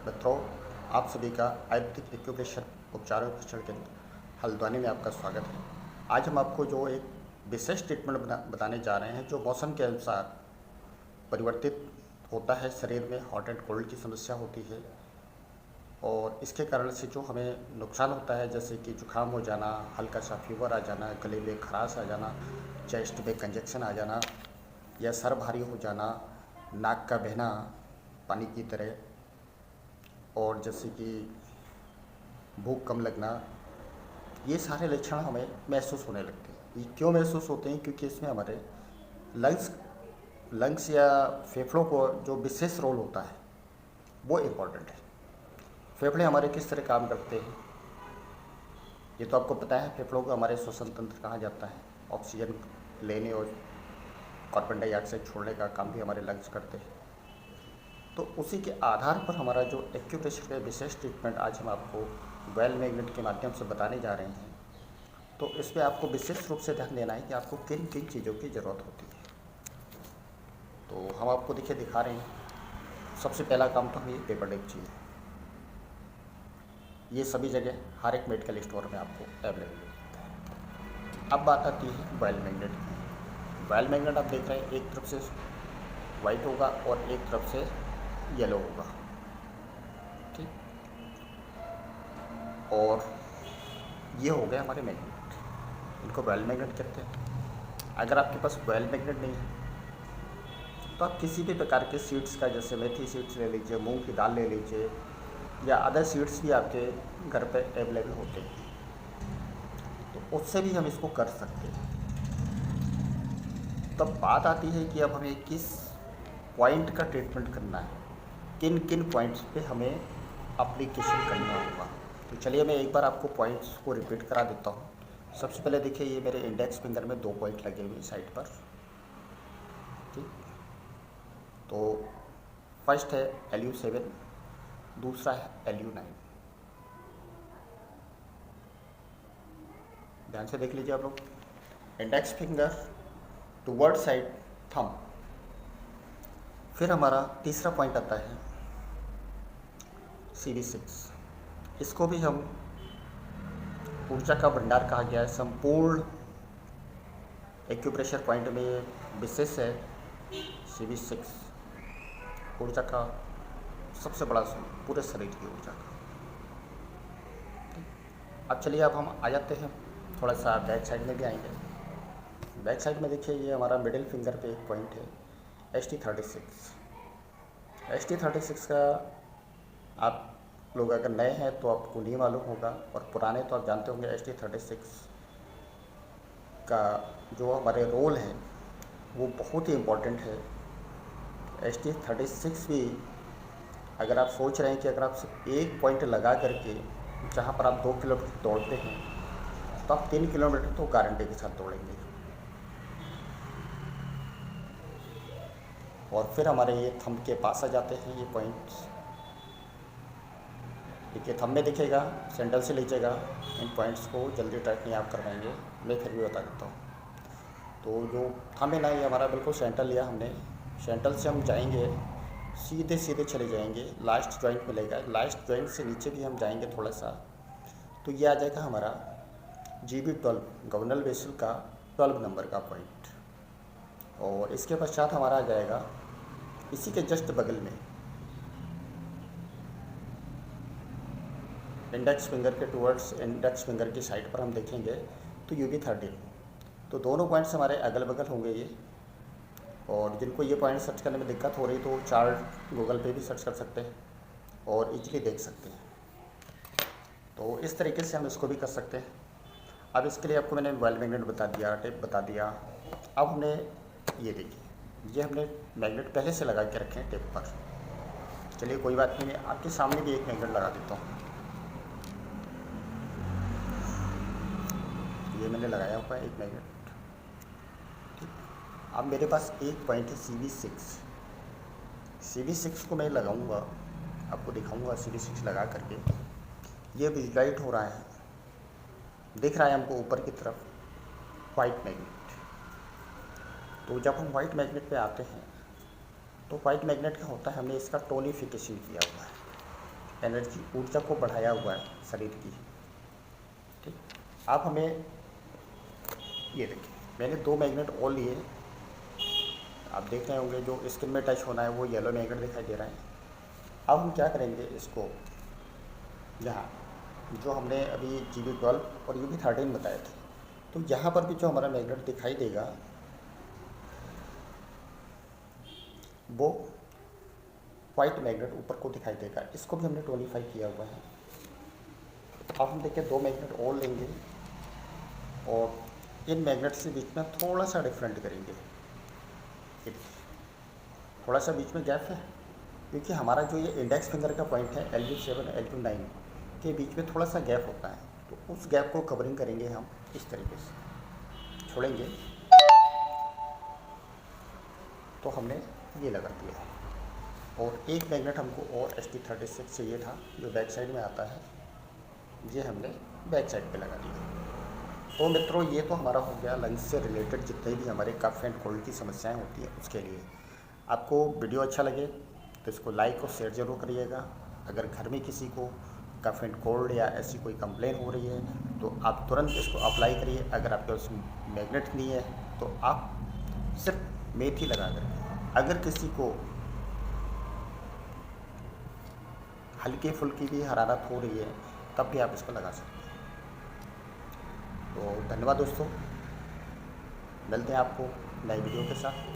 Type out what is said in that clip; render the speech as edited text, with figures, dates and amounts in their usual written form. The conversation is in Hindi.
मित्रों, आप सभी का आयुर्वेदिक एक्यूप्रेशर उपचार और प्रशिक्षण केंद्र हल्द्वानी में आपका स्वागत है। आज हम आपको जो एक विशेष ट्रीटमेंट बताने जा रहे हैं जो मौसम के अनुसार परिवर्तित होता है। शरीर में हॉट एंड कोल्ड की समस्या होती है और इसके कारण से जो हमें नुकसान होता है, जैसे कि जुकाम हो जाना, हल्का सा फीवर आ जाना, गले में खराश आ जाना, चेस्ट में कंजक्शन आ जाना या सर भारी हो जाना, नाक का बहना पानी की तरह, और जैसे कि भूख कम लगना, ये सारे लक्षण हमें महसूस होने लगते हैं। ये क्यों महसूस होते हैं? क्योंकि इसमें हमारे लंग्स या फेफड़ों को जो विशेष रोल होता है वो इम्पोर्टेंट है। फेफड़े हमारे किस तरह काम करते हैं ये तो आपको पता है। फेफड़ों को हमारे श्वसन तंत्र कहा जाता है। ऑक्सीजन लेने और कार्बन डाइऑक्साइड छोड़ने का काम भी हमारे लंग्स करते हैं। तो उसी के आधार पर हमारा जो एक्यूप्रेशर का विशेष ट्रीटमेंट आज हम आपको वेल मैग्नेट के माध्यम से बताने जा रहे हैं, तो इस पर आपको विशेष रूप से ध्यान देना है कि आपको किन किन चीज़ों की ज़रूरत होती है। तो हम आपको दिखा रहे हैं। सबसे पहला काम तो हमें पेपर डेक चाहिए। ये सभी जगह हर एक मेडिकल स्टोर में आपको अवेलेबल मिलता है। अब बात आती है वेल मैग्नेट की। वेल मैग्नेट आप देख रहे हैं, एक तरफ से वाइट होगा और एक तरफ से येलो होगा, ठीक। और ये हो गए हमारे मैग्नेट, इनको वेल मैग्नेट कहते हैं। अगर आपके पास वेल मैग्नेट नहीं है तो आप किसी भी प्रकार के सीड्स का, जैसे मेथी सीड्स ले लीजिए, मूंग की दाल ले लीजिए, या अदर सीड्स भी आपके घर पे अवेलेबल होते हैं, तो उससे भी हम इसको कर सकते हैं। तब बात आती है कि अब हमें किस पॉइंट का ट्रीटमेंट करना है, किन किन पॉइंट्स पे हमें एप्लीकेशन करना होगा। तो चलिए मैं एक बार आपको पॉइंट्स को रिपीट करा देता हूँ। सबसे पहले देखिए, ये मेरे इंडेक्स फिंगर में 2 पॉइंट लगे हुए साइड पर, ठीक। तो फर्स्ट है LU7, दूसरा है LU9। ध्यान से देख लीजिए आप लोग। Index finger toward side thumb. फिर हमारा तीसरा पॉइंट आता है CV6। इसको भी हम ऊर्जा का भंडार कहा गया है। संपूर्ण एक्यूप्रेशर पॉइंट में विशेष है CV6, ऊर्जा का सबसे बड़ा पूरे शरीर की ऊर्जा का। अब चलिए, अब हम आ जाते हैं थोड़ा सा बैक साइड में भी आएंगे। बैक साइड में देखिए, ये हमारा मिडिल फिंगर पे एक पॉइंट है ST36। ST36 का आप लोग अगर नए हैं तो आपको नहीं मालूम होगा, और पुराने तो आप जानते होंगे। ST36 का जो हमारे रोल है वो बहुत ही इम्पोर्टेंट है। ST36 भी, अगर आप सोच रहे हैं कि अगर आप सिर्फ एक पॉइंट लगा करके जहाँ पर आप 2 किलोमीटर दौड़ते हैं तो आप 3 किलोमीटर तो गारंटी के साथ दौड़ेंगे। और फिर हमारे ये थंब के पास आ जाते हैं ये पॉइंट्स। देखिए, थंब में दिखेगा, सैंडल से लीजिएगा। इन पॉइंट्स को जल्दी टाइट नहीं आप करवाएंगे, मैं फिर भी बता देता हूँ। तो जो थंब है ना, ये हमारा बिल्कुल सेंटर लिया हमने। सेंटर से हम जाएंगे, सीधे सीधे चले जाएंगे, लास्ट जॉइंट मिलेगा। लास्ट जॉइंट से नीचे भी हम जाएंगे थोड़ा सा, तो ये आ जाएगा हमारा GB12, गवर्नल वेसल का 12 नंबर का पॉइंट। और इसके पश्चात हमारा आ जाएगा इसी के जस्ट बगल में इंडेक्स फिंगर के टुवर्ड्स, इंडेक्स फिंगर की साइड पर हम देखेंगे तो UB13। तो दोनों पॉइंट्स हमारे अगल बगल होंगे ये। और जिनको ये पॉइंट सर्च करने में दिक्कत हो रही तो चार्ट गूगल पे भी सर्च कर सकते हैं और इजीली देख सकते हैं। तो इस तरीके से हम इसको भी कर सकते हैं। अब इसके लिए आपको मैंने वेल मैग्नेट बता दिया, टेप बता दिया। अब हमने ये देखिए, ये हमने मैग्नेट पहले से लगा के रखे हैं टेप पर। चलिए कोई बात नहीं, मैं आपके सामने भी एक मैग्नेट लगा देता हूँ। ये मैंने लगाया हुआ है एक मैग्नेट, ठीक। अब मेरे पास एक पॉइंट है CV6। CV6 को मैं लगाऊंगा, आपको दिखाऊंगा CV6 लगा करके। ये विजुलाइट हो रहा है, दिख रहा है हमको ऊपर की तरफ वाइट मैग्नेट। तो जब हम वाइट मैग्नेट पे आते हैं तो वाइट मैग्नेट क्या होता है, हमने इसका टोनिफिकेशन किया हुआ है। एनर्जी ऊर्जा को बढ़ाया हुआ है शरीर की। ठीक, आप हमें ये देखिए, मैंने 2 मैग्नेट और लिए, आप देख रहे होंगे जो स्किन में टच होना है वो येलो मैग्नेट दिखाई दे रहा है। अब हम क्या करेंगे, इसको यहाँ जो हमने अभी GB12 और UB13 बताए थे, तो यहाँ पर भी जो हमारा मैग्नेट दिखाई देगा वो वाइट मैग्नेट ऊपर को दिखाई देगा, इसको भी हमने 25 किया हुआ है। अब हम देखिए 2 मैग्नेट और लेंगे और इन मैग्नेट से बीच में थोड़ा सा डिफरेंट करेंगे। थोड़ा सा बीच में गैप है क्योंकि हमारा जो ये इंडेक्स फिंगर का पॉइंट है LB7 LB9 के बीच में थोड़ा सा गैप होता है, तो उस गैप को कवरिंग करेंगे हम इस तरीके से, छोड़ेंगे तो हमने ये लगा दिया है। और एक मैग्नेट हमको और ST36 चाहिए था जो बैक साइड में आता है, ये हमने बैक साइड पे लगा दिया। तो मित्रों, ये तो हमारा हो गया लंग्स से रिलेटेड जितने भी हमारे कफ एंड कोल्ड की समस्याएं होती हैं उसके लिए। आपको वीडियो अच्छा लगे तो इसको लाइक और शेयर ज़रूर करिएगा। अगर घर में किसी को कफ एंड कोल्ड या ऐसी कोई कंप्लेन हो रही है तो आप तुरंत इसको अप्लाई करिए। अगर आपके पास मैग्नेट नहीं है तो आप सिर्फ मेथी लगा करके, अगर किसी को हल्की फुल्की भी हरारत हो रही है तब भी आप इसको लगा सकते हैं। तो धन्यवाद दोस्तों, मिलते हैं आपको नई वीडियो के साथ।